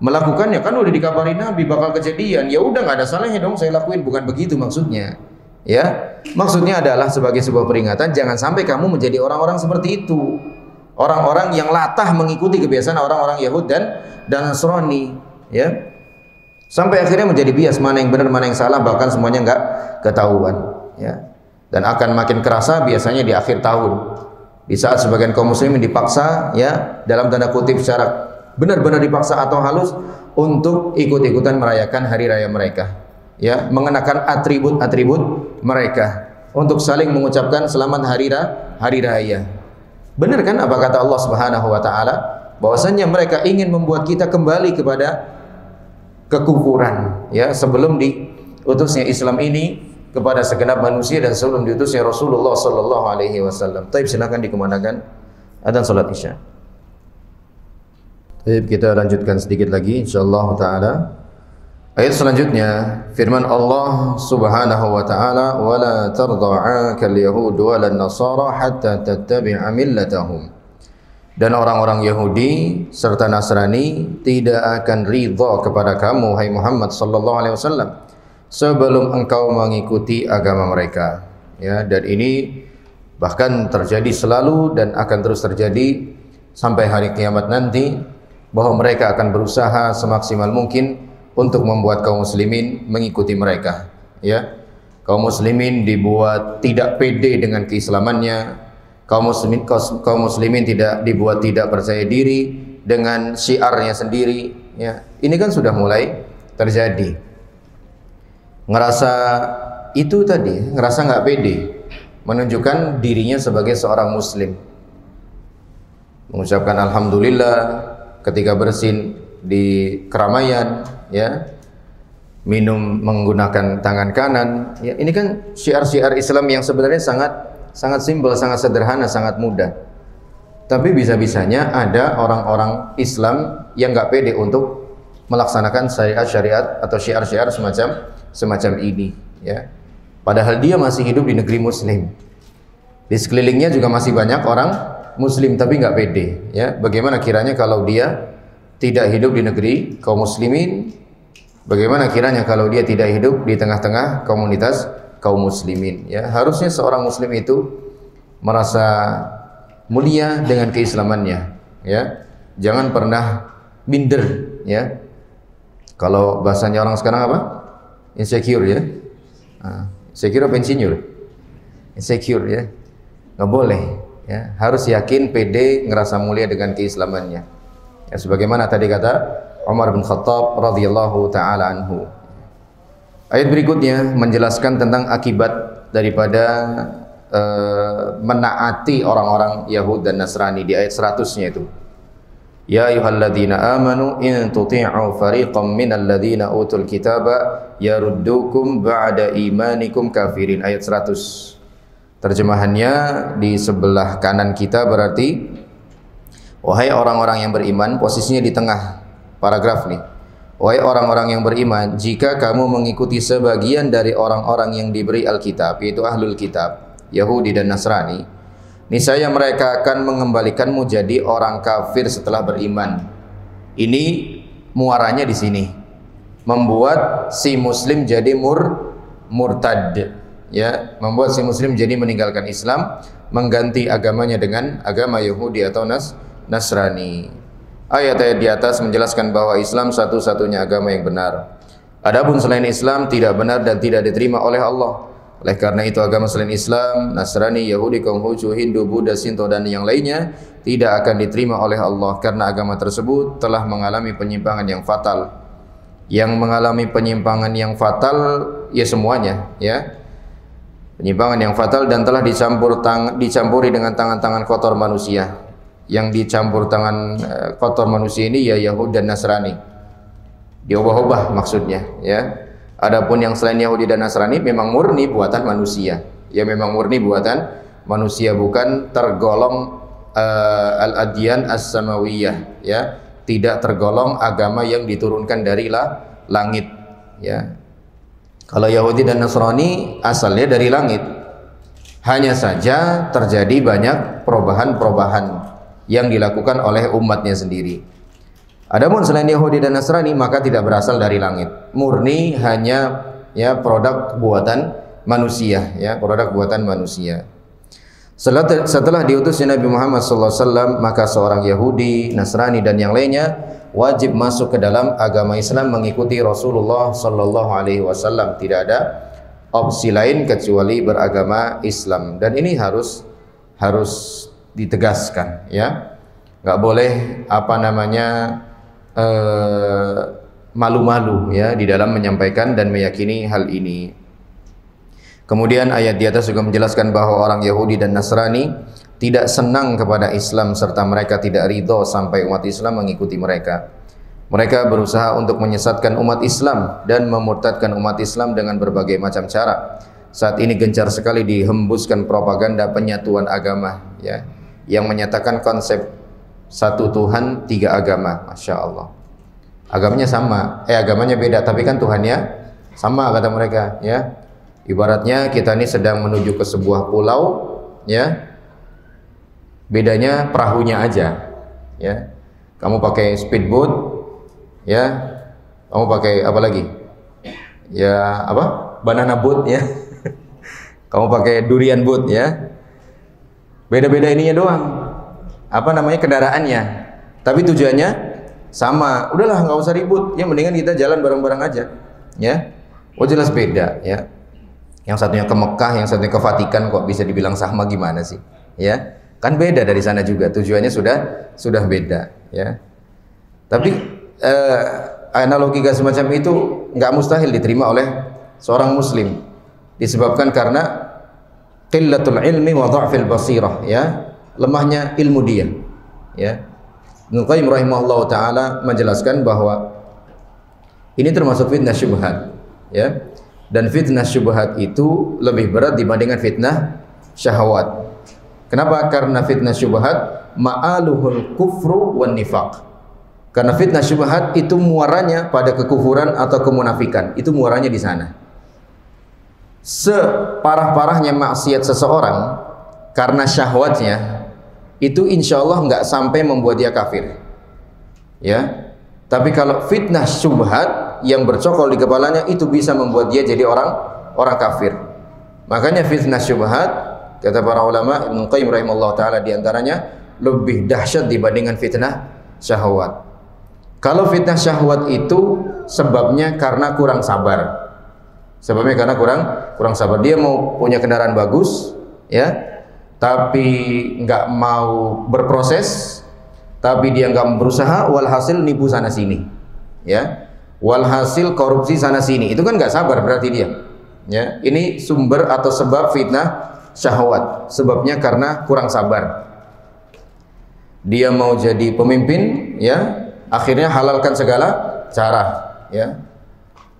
melakukannya. Kan udah dikabari Nabi bakal kejadian, ya udah nggak ada salahnya dong saya lakuin. Bukan begitu maksudnya. Ya, maksudnya adalah sebagai sebuah peringatan, jangan sampai kamu menjadi orang-orang seperti itu, orang-orang yang latah mengikuti kebiasaan orang-orang Yahudi dan Nasrani, ya, sampai akhirnya menjadi bias mana yang benar mana yang salah, bahkan semuanya enggak ketahuan, ya. Dan akan makin kerasa biasanya di akhir tahun, di saat sebagian kaum muslimin dipaksa, ya, dalam tanda kutip secara benar-benar dipaksa atau halus untuk ikut-ikutan merayakan hari raya mereka, ya, mengenakan atribut-atribut mereka untuk saling mengucapkan selamat hari raya. Benar kan apa kata Allah Subhanahu wa taala? Bahwasanya mereka ingin membuat kita kembali kepada kekufuran, ya, sebelum utusnya Islam ini kepada segenap manusia dan sebelum diutusnya Rasulullah sallallahu alaihi wasallam. Taib, silakan dikemanakan adzan salat Isya. Taib, kita lanjutkan sedikit lagi insyaallah taala. Ayat selanjutnya firman Allah Subhanahu wa taala, "Wala tarda'a kal yahud wal nasara hatta tattabi'a millatahum." Dan orang-orang Yahudi serta Nasrani tidak akan ridha kepada kamu hai Muhammad sallallahu alaihi wasallam sebelum engkau mengikuti agama mereka. Ya, dan ini bahkan terjadi selalu dan akan terus terjadi sampai hari kiamat nanti, bahwa mereka akan berusaha semaksimal mungkin untuk membuat kaum muslimin mengikuti mereka. Ya, kaum muslimin dibuat tidak pede dengan keislamannya. Kaum muslimin tidak dibuat tidak percaya diri dengan syiarnya sendiri. Ya, ini kan sudah mulai terjadi. Ngerasa itu tadi, ngerasa nggak pede, menunjukkan dirinya sebagai seorang muslim, mengucapkan alhamdulillah ketika bersin di keramaian, ya, minum menggunakan tangan kanan. Ya, ini kan syiar-syiar Islam yang sebenarnya sangat simpel, sangat sederhana, sangat mudah. Tapi bisa-bisanya ada orang-orang Islam yang nggak pede untuk melaksanakan syariat atau syiar-syiar semacam ini, ya. Padahal dia masih hidup di negeri Muslim. Di sekelilingnya juga masih banyak orang Muslim tapi nggak pede. Ya, bagaimana kiranya kalau dia tidak hidup di negeri kaum Muslimin? Bagaimana kiranya kalau dia tidak hidup di tengah-tengah komunitas kaum muslimin? Ya, harusnya seorang muslim itu merasa mulia dengan keislamannya, ya. Jangan pernah minder, ya. Kalau bahasanya orang sekarang apa? Insecure, ya. Insecure apa insinyur? Insecure, ya. Nggak boleh, ya. Harus yakin, pede, ngerasa mulia dengan keislamannya. Ya, sebagaimana tadi kata Umar bin Khattab radhiyallahu taala anhu. Ayat berikutnya menjelaskan tentang akibat daripada menaati orang-orang Yahud dan Nasrani di ayat 100-nya itu. Ya ayyuhalladzina amanu in tuti'u fariqam minal ladzina utul kitaba yaruddukum ba'da imanikum kafirin. Ayat 100. Terjemahannya di sebelah kanan kita berarti, wahai orang-orang yang beriman, posisinya di tengah paragraf nih. Wahai orang-orang yang beriman, jika kamu mengikuti sebagian dari orang-orang yang diberi Alkitab, yaitu Ahlul Kitab, Yahudi dan Nasrani, niscaya mereka akan mengembalikanmu jadi orang kafir setelah beriman. Ini muaranya di sini, membuat si muslim jadi murtad, ya, membuat si muslim jadi meninggalkan Islam, mengganti agamanya dengan agama Yahudi atau Nasrani. Ayat-ayat di atas menjelaskan bahwa Islam satu-satunya agama yang benar. Adapun selain Islam tidak benar dan tidak diterima oleh Allah. Oleh karena itu agama selain Islam, Nasrani, Yahudi, Konghucu, Hindu, Buddha, Sinto dan yang lainnya tidak akan diterima oleh Allah karena agama tersebut telah mengalami penyimpangan yang fatal. Yang mengalami penyimpangan yang fatal ya semuanya, ya. Penyimpangan yang fatal dan telah dicampuri dengan tangan-tangan kotor manusia. Yang dicampur tangan kotor manusia ini ya Yahudi dan Nasrani, diubah-ubah maksudnya, ya. Adapun yang selain Yahudi dan Nasrani memang murni buatan manusia, ya, memang murni buatan manusia, bukan tergolong al-adyan as-samawiyah, ya, tidak tergolong agama yang diturunkan dari langit, ya. Kalau Yahudi dan Nasrani asalnya dari langit, hanya saja terjadi banyak perubahan-perubahan yang dilakukan oleh umatnya sendiri. Adapun selain Yahudi dan Nasrani maka tidak berasal dari langit, murni hanya, ya, produk buatan manusia, ya, produk buatan manusia. Setelah diutusnya Nabi Muhammad SAW, maka seorang Yahudi, Nasrani dan yang lainnya wajib masuk ke dalam agama Islam mengikuti Rasulullah SAW. Tidak ada opsi lain kecuali beragama Islam, dan ini harus ditegaskan, ya. Nggak boleh malu-malu, ya, di dalam menyampaikan dan meyakini hal ini. Kemudian ayat di atas juga menjelaskan bahwa orang Yahudi dan Nasrani tidak senang kepada Islam serta mereka tidak ridho sampai umat Islam mengikuti mereka. Mereka berusaha untuk menyesatkan umat Islam dan memurtadkan umat Islam dengan berbagai macam cara. Saat ini gencar sekali dihembuskan propaganda penyatuan agama, ya, yang menyatakan konsep satu Tuhan, tiga agama. Masya Allah. Agamanya sama, agamanya beda, tapi kan Tuhannya sama, kata mereka, ya. Ibaratnya kita ini sedang menuju ke sebuah pulau, ya. Bedanya perahunya aja, ya. Kamu pakai speedboat, ya, kamu pakai apa lagi? Ya, apa? Banana boat, ya. Kamu pakai durian boat, ya. Beda-beda ininya doang. Apa namanya, kendaraannya. Tapi tujuannya sama. Udahlah, nggak usah ribut. Ya, mendingan kita jalan bareng-bareng aja, ya. Oh, jelas beda, ya. Yang satunya ke Mekah, yang satunya ke Vatikan, kok bisa dibilang sama, gimana sih? Ya, kan beda dari sana juga. Tujuannya sudah beda, ya. Tapi analogi semacam itu nggak mustahil diterima oleh seorang muslim, disebabkan karena qillatul ilmi wa dha'fil basirah, ya, lemahnya ilmu dia, ya. Ibnu Qayyim rahimahullah taala menjelaskan bahwa ini termasuk fitnah syubhat, ya, dan fitnah syubhat itu lebih berat dibandingkan fitnah syahwat. Kenapa? Karena fitnah syubhat ma'aluhul kufru wan nifaq. Karena fitnah syubhat itu muaranya pada kekufuran atau kemunafikan. Itu muaranya di sana. Separah-parahnya maksiat seseorang karena syahwatnya, itu insya Allah nggak sampai membuat dia kafir, ya. Tapi kalau fitnah syubhat yang bercokol di kepalanya, itu bisa membuat dia jadi orang kafir. Makanya fitnah syubhat, kata para ulama, Ibnu Qayyim rahimahullah taala, diantaranya lebih dahsyat dibandingkan fitnah syahwat. Kalau fitnah syahwat itu sebabnya karena kurang sabar. Sebabnya karena kurang sabar. Dia mau punya kendaraan bagus, ya, tapi nggak mau berproses, tapi dia nggak berusaha, walhasil nipu sana sini, ya, walhasil korupsi sana sini. Itu kan nggak sabar berarti dia, ya. Ini sumber atau sebab fitnah syahwat. Sebabnya karena kurang sabar. Dia mau jadi pemimpin, ya, akhirnya halalkan segala cara, ya.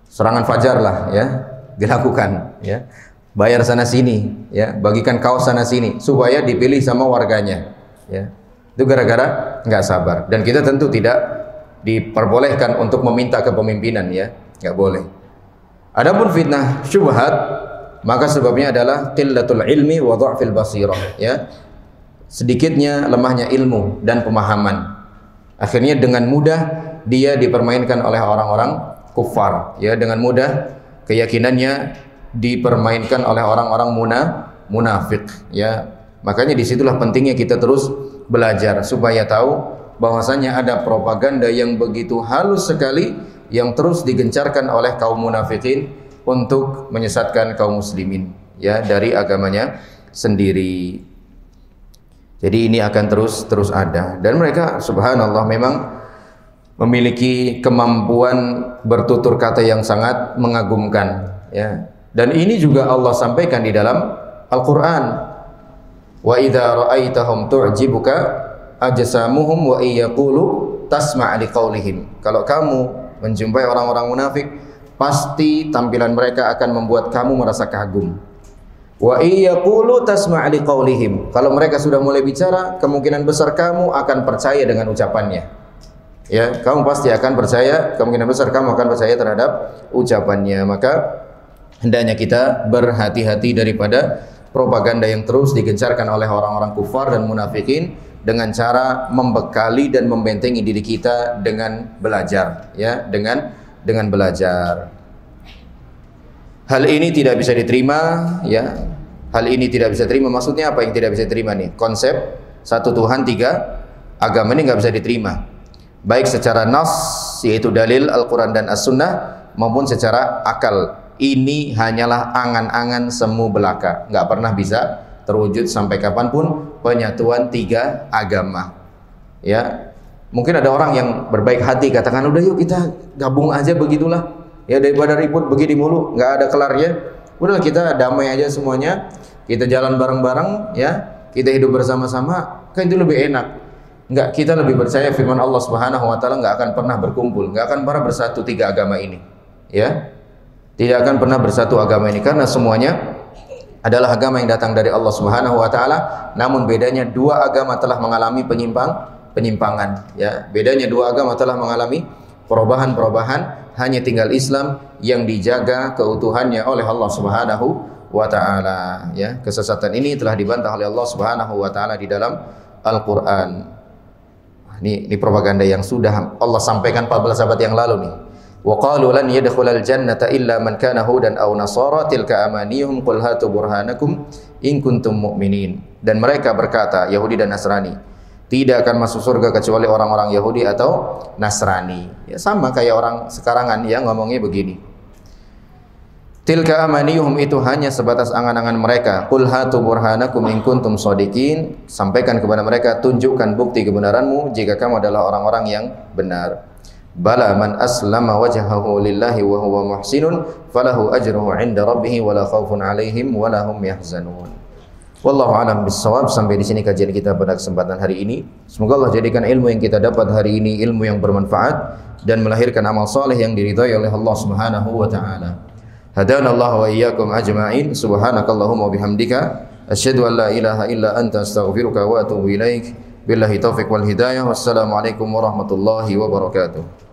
Serangan fajar lah, ya, dilakukan, ya. Bayar sana sini, ya, bagikan kaos sana sini supaya dipilih sama warganya, ya. Itu gara-gara nggak sabar. Dan kita tentu tidak diperbolehkan untuk meminta kepemimpinan, ya, nggak boleh. Adapun fitnah syubhat, maka sebabnya adalah qillatul ilmi wa dha'fil basirah, ya. Sedikitnya lemahnya ilmu dan pemahaman. Akhirnya dengan mudah dia dipermainkan oleh orang-orang kufar, ya, dengan mudah keyakinannya dipermainkan oleh orang-orang munafik, ya. Makanya disitulah pentingnya kita terus belajar supaya tahu bahwasanya ada propaganda yang begitu halus sekali yang terus digencarkan oleh kaum munafikin untuk menyesatkan kaum muslimin, ya, dari agamanya sendiri. Jadi ini akan terus ada, dan mereka subhanallah memang memiliki kemampuan bertutur kata yang sangat mengagumkan, ya. Dan ini juga Allah sampaikan di dalam Al-Qur'an. Wa idza ra'aitahum tu'jibuka ajsamuhum wa iyaqulu tasma' liqaulihim. Kalau kamu menjumpai orang-orang munafik, pasti tampilan mereka akan membuat kamu merasa kagum. Wa iyaqulu tasma' liqaulihim. Kalau mereka sudah mulai bicara, kemungkinan besar kamu akan percaya dengan ucapannya. Ya, kamu pasti akan percaya, kemungkinan besar kamu akan percaya terhadap ucapannya. Maka hendaknya kita berhati-hati daripada propaganda yang terus digencarkan oleh orang-orang kufar dan munafikin dengan cara membekali dan membentengi diri kita dengan belajar, ya, dengan belajar. Hal ini tidak bisa diterima, ya. Hal ini tidak bisa diterima. Maksudnya apa yang tidak bisa diterima nih? Konsep satu Tuhan, tiga agama ini nggak bisa diterima. Baik secara nas, yaitu dalil Al-Quran dan As-Sunnah, maupun secara akal. Ini hanyalah angan-angan semu belaka. Nggak pernah bisa terwujud sampai kapanpun penyatuan tiga agama. Ya, mungkin ada orang yang berbaik hati katakan, udah yuk kita gabung aja begitulah. Ya, daripada ribut begini mulu, nggak ada kelarnya. Udahlah kita damai aja semuanya, kita jalan bareng-bareng, ya, kita hidup bersama-sama, kan itu lebih enak. Enggak, kita lebih percaya firman Allah Subhanahu wa taala enggak akan pernah berkumpul, enggak akan pernah bersatu tiga agama ini. Ya. Tidak akan pernah bersatu agama ini karena semuanya adalah agama yang datang dari Allah Subhanahu wa taala, namun bedanya dua agama telah mengalami penyimpangan, ya. Bedanya dua agama telah mengalami perubahan-perubahan, hanya tinggal Islam yang dijaga keutuhannya oleh Allah Subhanahu wa taala, ya. Kesesatan ini telah dibantah oleh Allah Subhanahu wa taala di dalam Al-Qur'an. Ini propaganda yang sudah Allah sampaikan 14 abad yang lalu nih. Wa qalu lan yadkhulal jannata illa man kana hudan aw nasara tilka amaniyuhum qul hatu burhanakum in kuntum mu'minin. Dan mereka berkata, Yahudi dan Nasrani, tidak akan masuk surga kecuali orang-orang Yahudi atau Nasrani. Ya sama kayak orang sekarangan yang ngomongnya begini. Tilka amaniyuhum, itu hanya sebatas angan-angan mereka. Qul hatu burhanakum in kuntum shadiqin. Sampaikan kepada mereka, tunjukkan bukti kebenaranmu jika kamu adalah orang-orang yang benar. Bala man aslama wajhahu lillahi wa huwa muhsinun falahu ajruhu 'inda rabbih wa la khaufun 'alaihim wa la hum yahzanun. Wallahu a'lam bissawab. Sampai di sini kajian kita pada kesempatan hari ini. Semoga Allah jadikan ilmu yang kita dapat hari ini ilmu yang bermanfaat dan melahirkan amal saleh yang diridhai oleh Allah Subhanahu wa taala. Hadanallahu wa iyyakum ajma'in. Subhanakallahumma wa bihamdika asyhadu an la ilaha illa anta astaghfiruka wa atubu ilaik. Billahi taufiq wal hidayah. Wassalamu alaikum warahmatullahi wabarakatuh.